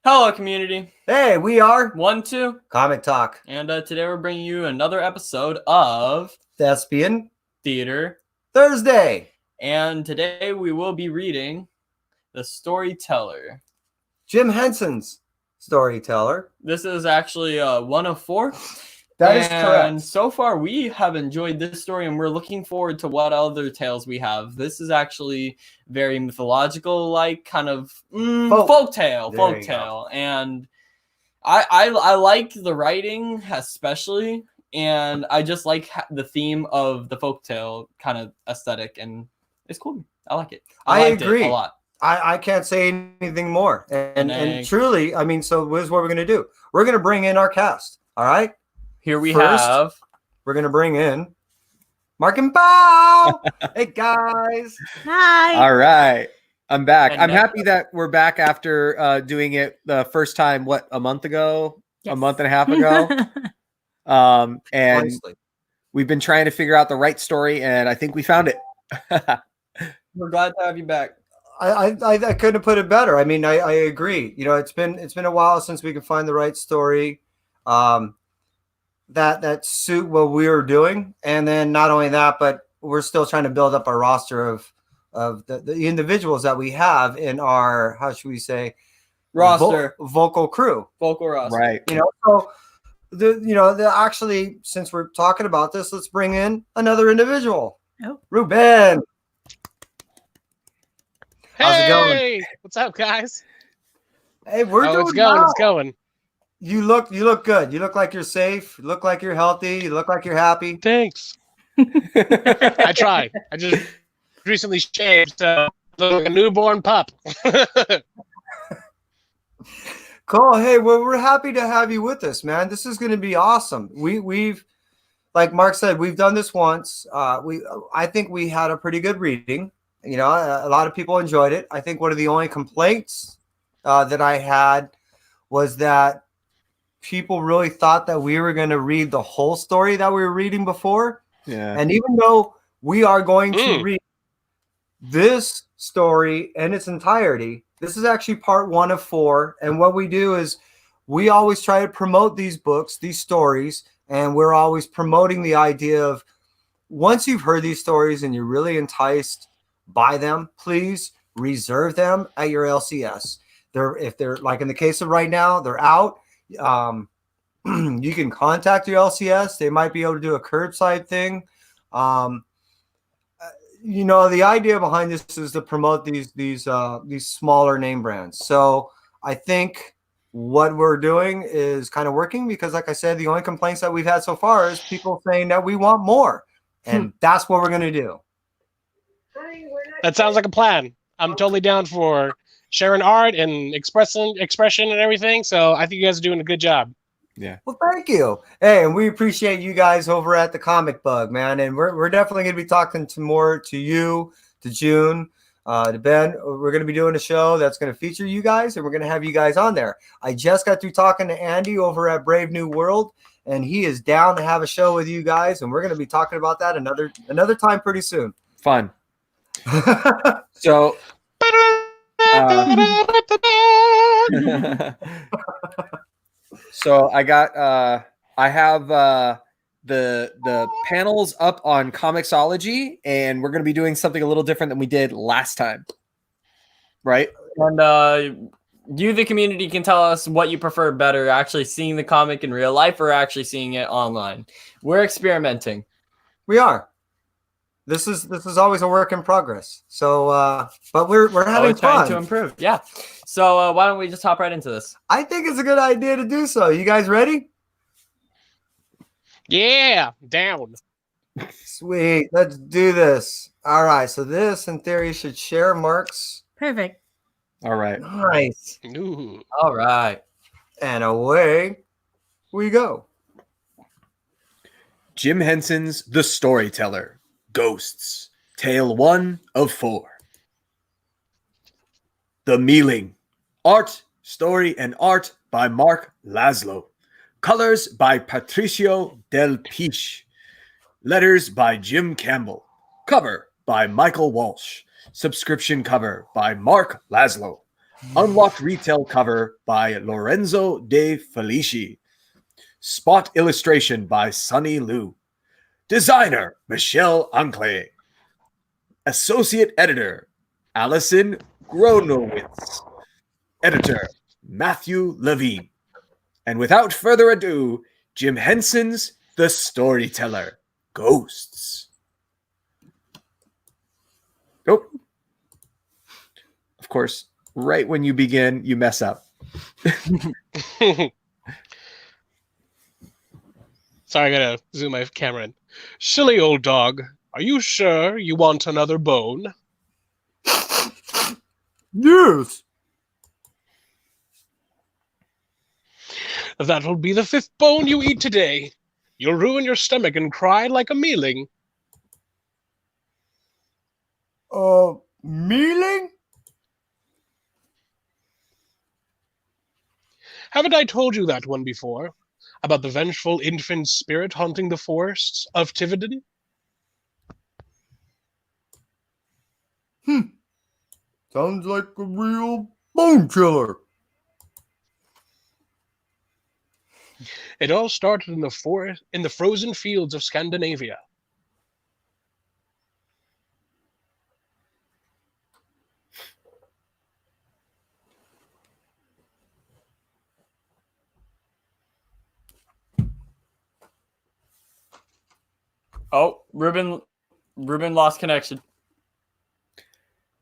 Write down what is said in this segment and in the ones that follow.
Hello, community. Hey, we are 1-2 Comic Talk. And today we're bringing you another episode of Thespian Theater Thursday. And today we will be reading The Storyteller. Jim Henson's Storyteller. This is actually 1 of 4. That is correct. And so far we have enjoyed this story and we're looking forward to what other tales we have. This is actually very mythological, like kind of folktale. And I like the writing especially, and I just like the theme of the folktale kind of aesthetic, and it's cool. I like it. I agree a lot. I can't say anything more. And truly, I mean, so this is what we're going to do. We're going to bring in our cast. All right. Here we First, have. We're going to bring in Mark and Bow. Hey, guys. Hi. All right. I'm back. And I'm happy that we're back after doing it the first time, a month ago? Yes. A month and a half ago? And Honestly, we've been trying to figure out the right story, and I think we found it. We're glad to have you back. I couldn't have put it better. I mean, I agree. You know, it's been a while since we could find the right story that suit what we were doing. And then not only that, but we're still trying to build up our roster of the individuals that we have in our, how should we say, Roster. Vocal crew. Vocal roster. Right. You know, so actually, since we're talking about this, let's bring in another individual. Oh. Ruben. How's it going? Hey, what's up, guys? Hey, we're doing it's going. well. It's going. You look good. You look like you're safe. You look like you're healthy. You look like you're happy. Thanks. I try. I just recently shaved, so I look like a newborn pup. Cool. Hey, well, we're happy to have you with us, man. This is going to be awesome. We've, like Mark said, we've done this once. I think we had a pretty good reading. You know, a lot of people enjoyed it. I think one of the only complaints that I had was that people really thought that we were going to read the whole story that we were reading before. Yeah. And even though we are going to read this story in its entirety, this is actually part 1 of 4. And what we do is we always try to promote these books, these stories, and we're always promoting the idea of once you've heard these stories and you're really enticed by them, please reserve them at your LCS. If they're like in the case of right now, they're out. You can contact your LCS. They might be able to do a curbside thing. You know, the idea behind this is to promote these smaller name brands. So I think what we're doing is kind of working because, like I said, the only complaints that we've had so far is people saying that we want more, and that's what we're going to do. That sounds like a plan. I'm totally down for sharing art and expression and everything. So I think you guys are doing a good job. Yeah. Well, thank you. Hey, and we appreciate you guys over at the Comic Bug, man. And we're definitely going to be talking more to you, to June, to Ben. We're going to be doing a show that's going to feature you guys, and we're going to have you guys on there. I just got through talking to Andy over at Brave New World, and he is down to have a show with you guys, and we're going to be talking about that another time pretty soon. Fun. So. So I have the panels up on Comixology, and we're going to be doing something a little different than we did last time, right? And you, the community, can tell us what you prefer better, actually seeing the comic in real life or actually seeing it online. We're experimenting. We are. This is always a work in progress. So, but we're having fun. Trying to improve. Yeah. So why don't we just hop right into this? I think it's a good idea to do so. You guys ready? Yeah, down. Sweet. Let's do this. All right. So this, in theory, should share Mark's. Perfect. All right. Nice. Ooh. All right. And away we go. Jim Henson's The Storyteller. Ghosts. Tale 1 of 4. The Mealing. Art, story, and art by Mark Laszlo. Colors by Patricio Del Piche. Letters by Jim Campbell. Cover by Michael Walsh. Subscription cover by Mark Laszlo. Unlocked retail cover by Lorenzo De Felici. Spot illustration by Sunny Liu. Designer Michelle Ancle. Associate editor Allison Gronowitz. Editor Matthew Levine. And without further ado, Jim Henson's The Storyteller, Ghosts. Oh, of course, right when you begin, you mess up. Sorry, I gotta zoom my camera in. Silly old dog, are you sure you want another bone? Yes. That'll be the 5th bone you eat today. You'll ruin your stomach and cry like a mealing. Mealing? Haven't I told you that one before? About the vengeful infant spirit haunting the forests of Tiveden? Sounds like a real bone chiller. It all started in the frozen fields of Scandinavia. Oh, Ruben lost connection.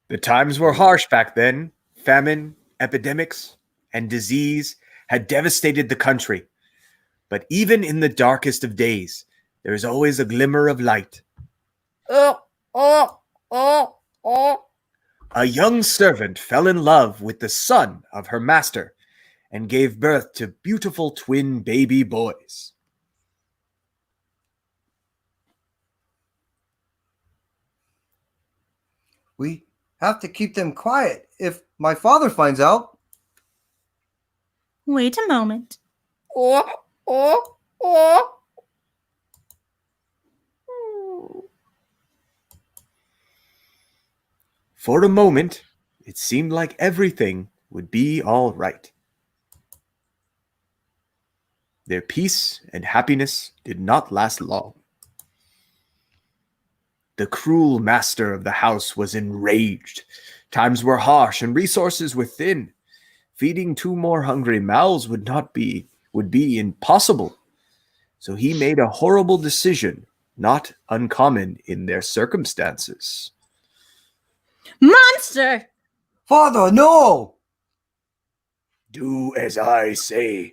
The times were harsh back then. Famine, epidemics, and disease had devastated the country. But even in the darkest of days, there is always a glimmer of light. A young servant fell in love with the son of her master and gave birth to beautiful twin baby boys. We have to keep them quiet if my father finds out. Wait a moment. For a moment, it seemed like everything would be all right. Their peace and happiness did not last long. The cruel master of the house was enraged. Times were harsh and resources were thin. Feeding 2 more hungry mouths would be impossible. So he made a horrible decision, not uncommon in their circumstances. Monster! Father, no! Do as I say.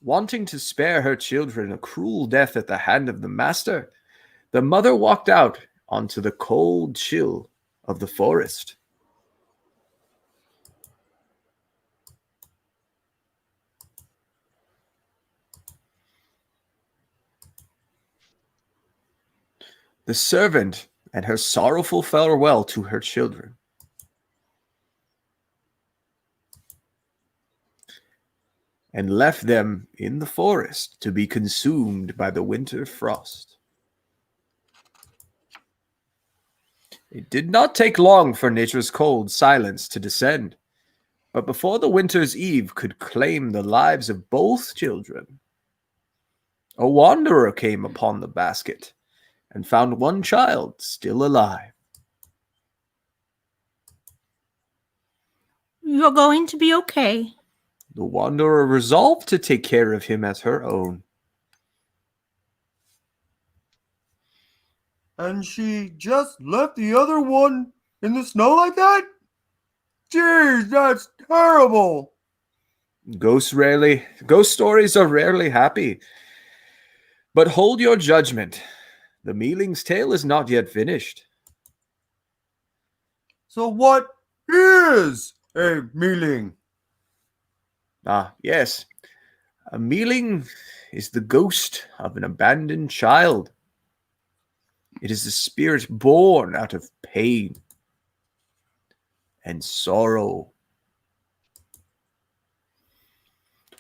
Wanting to spare her children a cruel death at the hand of the master, the mother walked out onto the cold chill of the forest. The servant and her sorrowful farewell to her children. And left them in the forest to be consumed by the winter frost. It did not take long for nature's cold silence to descend, but before the winter's eve could claim the lives of both children, a wanderer came upon the basket and found one child still alive. You're going to be okay. The wanderer resolved to take care of him as her own. And she just left the other one in the snow like that? Jeez, that's terrible. Ghost stories are rarely happy. But hold your judgment. The Mealing's tale is not yet finished. So what is a mealing? Ah, yes. A Mealing is the ghost of an abandoned child. It is a spirit born out of pain and sorrow.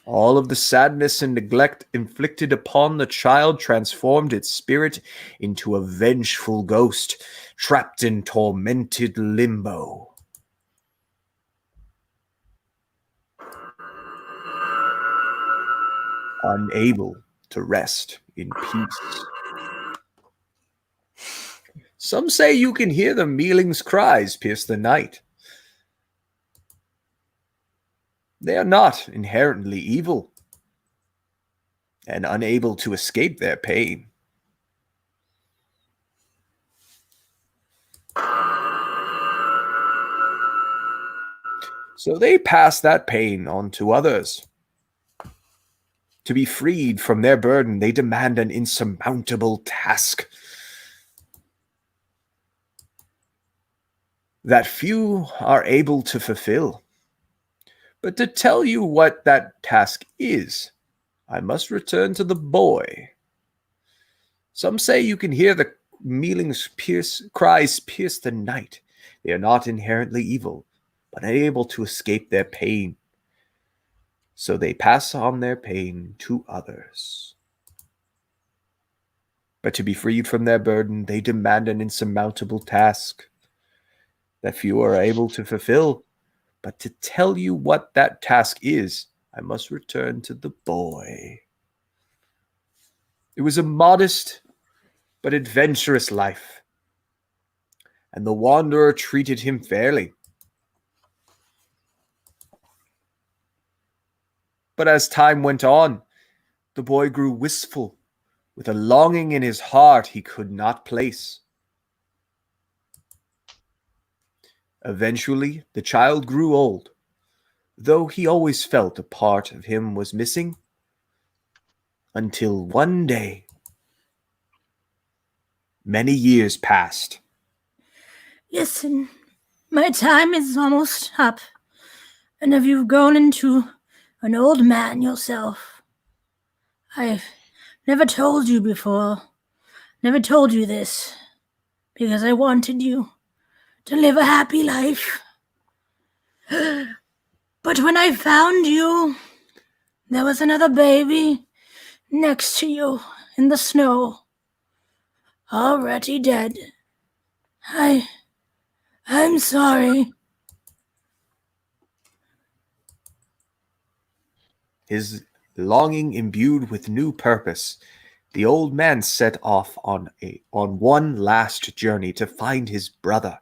All of the sadness and neglect inflicted upon the child transformed its spirit into a vengeful ghost trapped in tormented limbo. unable to rest in peace. Some say you can hear the mealing's cries pierce the night. They are not inherently evil and unable to escape their pain. So they pass that pain on to others. To be freed from their burden, they demand an insurmountable task that few are able to fulfill. But to tell you what that task is, I must return to the boy. Some say you can hear the mealing's cries pierce the night. They are not inherently evil, but unable to escape their pain. So they pass on their pain to others. But to be freed from their burden, they demand an insurmountable task that few are able to fulfill. But to tell you what that task is, I must return to the boy. It was a modest but adventurous life, and the wanderer treated him fairly. But as time went on, the boy grew wistful, with a longing in his heart he could not place. Eventually, the child grew old, though he always felt a part of him was missing, until one day, many years passed. Listen, my time is almost up, and if you've grown into an old man yourself, I've never told you before, never told you this, because I wanted you to live a happy life. But when I found you, there was another baby next to you in the snow, already dead. I'm sorry. His longing imbued with new purpose, the old man set off on one last journey to find his brother.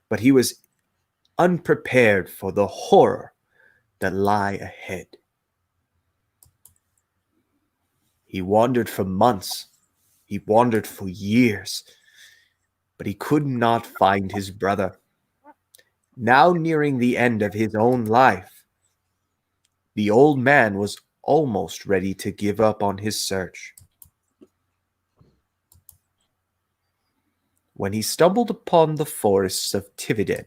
But he was unprepared for the horror that lay ahead. He wandered for months. He wandered for years. But he could not find his brother. Now nearing the end of his own life, the old man was almost ready to give up on his search, when he stumbled upon the forests of Tividen.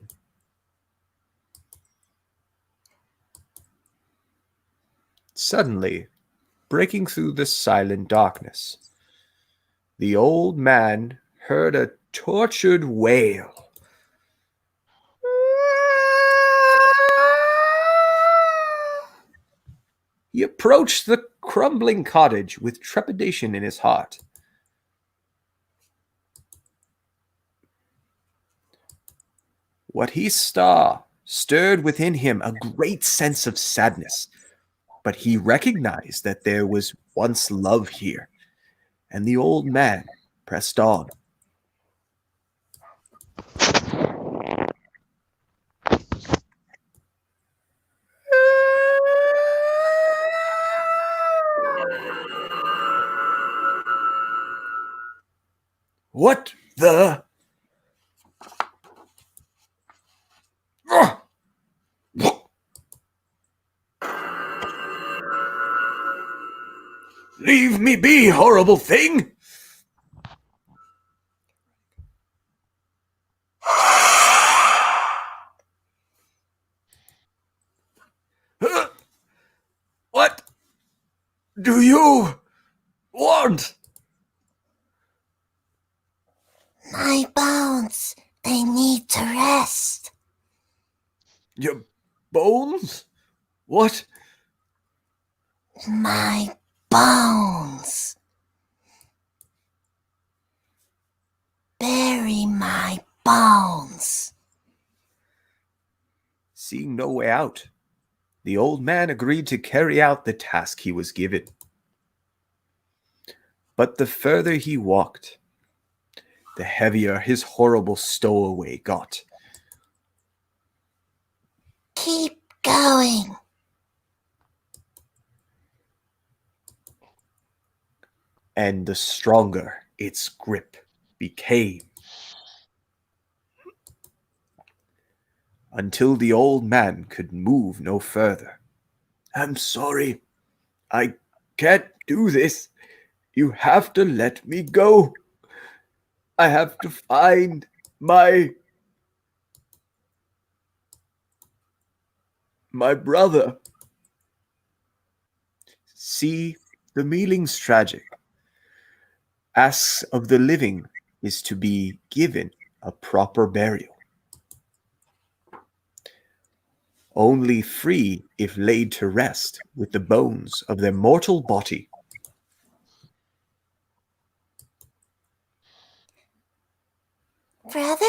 Suddenly, breaking through the silent darkness, the old man heard a tortured wail. He approached the crumbling cottage with trepidation in his heart. What he saw stirred within him a great sense of sadness, but he recognized that there was once love here, and the old man pressed on. What the? Leave me be, horrible thing! What do you want? My bones, they need to rest. Your bones? What? My bones. Bury my bones. Seeing no way out, the old man agreed to carry out the task he was given. But the further he walked, the heavier his horrible stowaway got. Keep going. And the stronger its grip became. Until the old man could move no further. I'm sorry. I can't do this. You have to let me go. I have to find my brother. See, the mealing's tragic. Asks of the living is to be given a proper burial. Only free if laid to rest with the bones of their mortal body. Brother?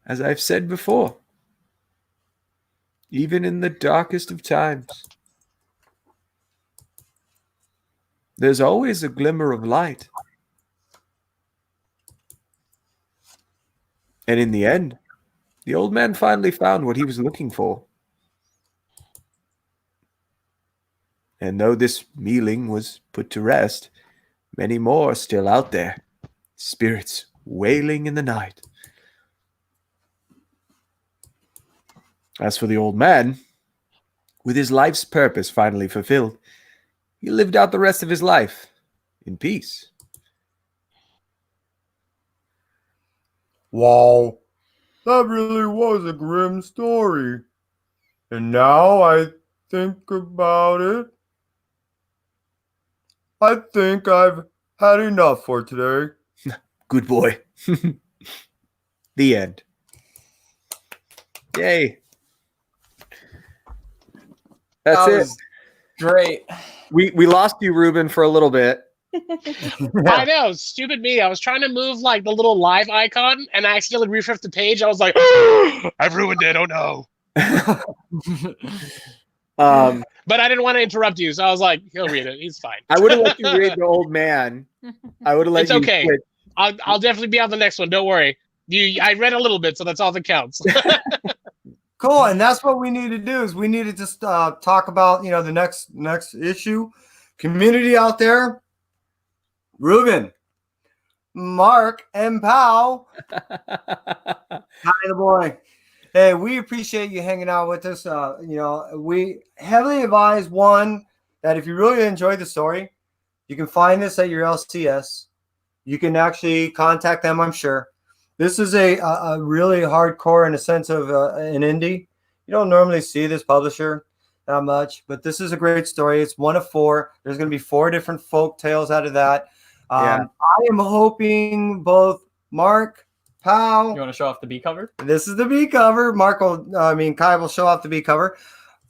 As I've said before, even in the darkest of times, there's always a glimmer of light. And in the end, the old man finally found what he was looking for. And though this mealing was put to rest, many more are still out there, spirits wailing in the night. As for the old man, with his life's purpose finally fulfilled, he lived out the rest of his life in peace. Wow, that really was a grim story. And now I think about it, I think I've had enough for today. Good boy. The end. Yay. That's That it. was great. We lost you, Ruben, for a little bit. I know, stupid me. I was trying to move like the little live icon, and I accidentally refreshed the page. I was like, I've ruined it. Oh no! But I didn't want to interrupt you, so I was like, he'll read it. He's fine. I would have let you read the old man. I would have let It's you. okay. Quit. I'll definitely be on the next one. Don't worry. I read a little bit, so that's all that counts. Cool, and that's what we need to do. Is we need to just talk about the next issue, community out there. Ruben, Mark, and Pal. Hi, the boy. Hey, we appreciate you hanging out with us. We heavily advise one that if you really enjoyed the story, you can find this at your LCS. You can actually contact them, I'm sure. This is a really hardcore in a sense of an indie. You don't normally see this publisher that much, but this is a great story. It's one of 4. There's going to be 4 different folk tales out of that. I am hoping both Mark, Pal. You want to show off the B cover? This is the B cover. Kai will show off the B cover.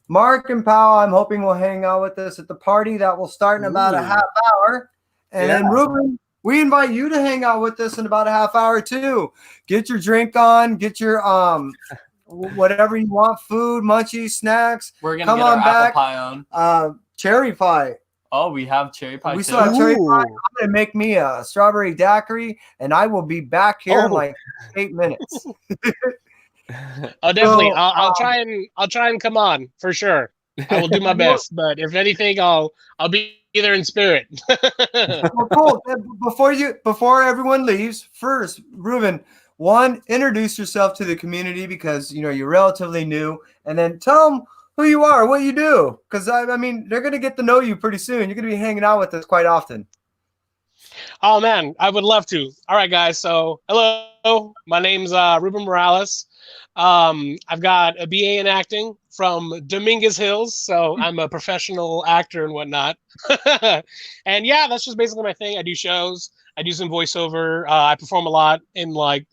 Mark and Pal, I'm hoping will hang out with us at the party that will start in about a half hour. And then Ruben, we invite you to hang out with us in about a half hour too. Get your drink on, get your whatever you want, food, munchies, snacks. We're gonna Come get our on back. apple pie on. Cherry pie. Oh, we have cherry pie. We too. still have cherry pie. I'm gonna make me a strawberry daiquiri, and I will be back here in like 8 minutes. Oh, definitely. So, I'll try and come on for sure. I will do my best, but if anything, I'll be there in spirit. Well, cool. Before everyone leaves, first, Ruben, introduce yourself to the community because you're relatively new, and then tell them who you are, what you do, because I mean they're gonna get to know you pretty soon. You're gonna be hanging out with us quite often. Oh man, I would love to. All right, guys. So hello, my name's Ruben Morales. I've got a BA in acting from Dominguez Hills, so I'm a professional actor and whatnot. And yeah, that's just basically my thing. I do shows. I do some voiceover. I perform a lot in like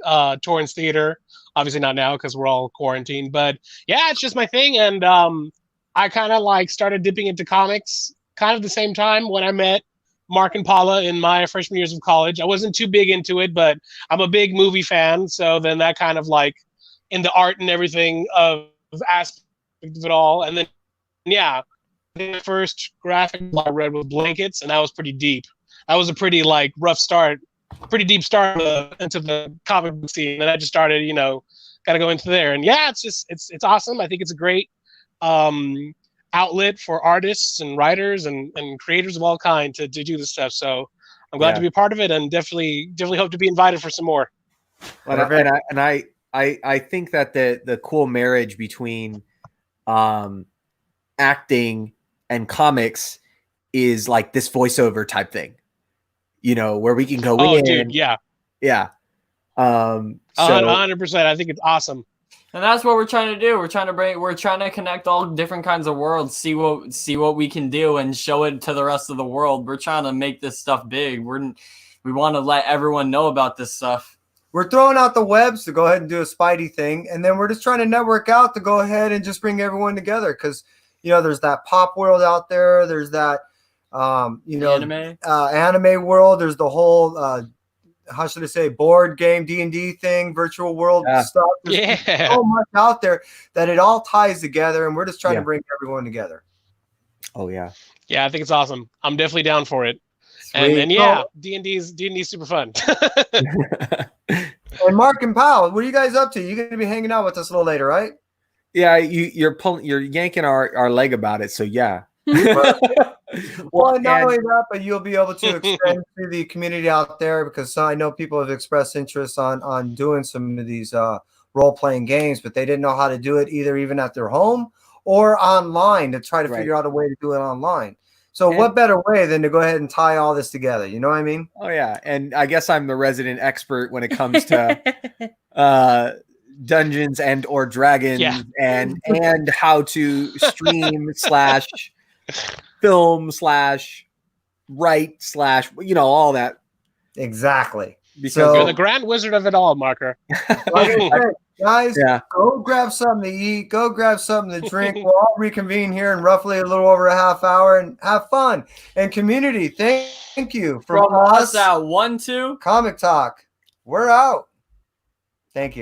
Torrance Theater. Obviously not now because we're all quarantined, but yeah, it's just my thing. And I kind of like started dipping into comics kind of the same time when I met Mark and Paula in my freshman years of college. I wasn't too big into it, but I'm a big movie fan. So then that kind of like in the art and everything of aspect of it all. And then, yeah, the first graphic novel I read was Blankets, and that was pretty deep. That was a pretty like rough start, pretty deep start into the comic book scene. And I just started, got to go into there. And yeah, it's awesome. I think it's a great outlet for artists and writers and creators of all kinds to do this stuff. So I'm glad to be a part of it, and definitely hope to be invited for some more. And I think that the cool marriage between acting and comics is like this voiceover type thing, where we can go in. Dude, yeah. 100%. I think it's awesome. And that's what we're trying to do. We're trying to connect all different kinds of worlds, see what we can do and show it to the rest of the world. We're trying to make this stuff big. We want to let everyone know about this stuff. We're throwing out the webs to go ahead and do a Spidey thing, and then we're just trying to network out to go ahead and just bring everyone together, because there's that pop world out there, there's that anime world, there's the whole how should I say, board game D&D thing, virtual world stuff. There's so much out there that it all ties together, and we're just trying to bring everyone together. Oh yeah, I think it's awesome. I'm definitely down for it. And yeah, D&D's super fun. And Mark and Powell, what are you guys up to? You're going to be hanging out with us a little later, right? Yeah, you're yanking our leg about it. So yeah. Well, not only that, but you'll be able to extend to the community out there, because I know people have expressed interest on doing some of these role-playing games, but they didn't know how to do it either, even at their home or online, to try to figure out a way to do it online. So what better way than to go ahead and tie all this together? You know what I mean? Oh yeah, and I guess I'm the resident expert when it comes to Dungeons and or Dragons and how to stream / film / write / all that. Exactly. Because you're the grand wizard of it all, Marker. Like I said, guys, go grab something to eat, go grab something to drink. We'll all reconvene here in roughly a little over a half hour and have fun. And community, thank you from us at 1-2 Comic Talk. We're out. Thank you.